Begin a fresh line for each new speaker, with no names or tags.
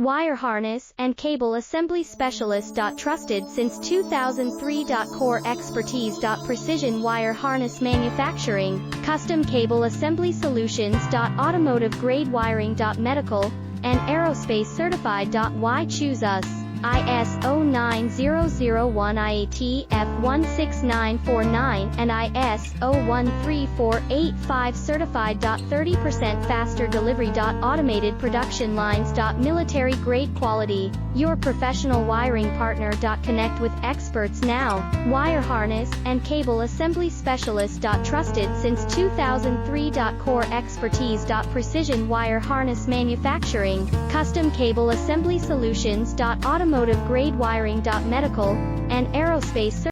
Wire harness and cable assembly specialist. Trusted since 2003. Core expertise. Precision wire harness manufacturing, custom cable assembly solutions. Automotive grade wiring. Medical and aerospace certified. Why choose us? ISO 9001 IATF 16949 and ISO 13485 certified. 30% faster delivery. Automated production lines. Military grade quality, your professional wiring partner. Connect with experts now. Wire harness and cable assembly specialist. Trusted since 2003. Core expertise. Precision wire harness manufacturing, custom cable assembly solutions. Automotive grade wiring. Medical and aerospace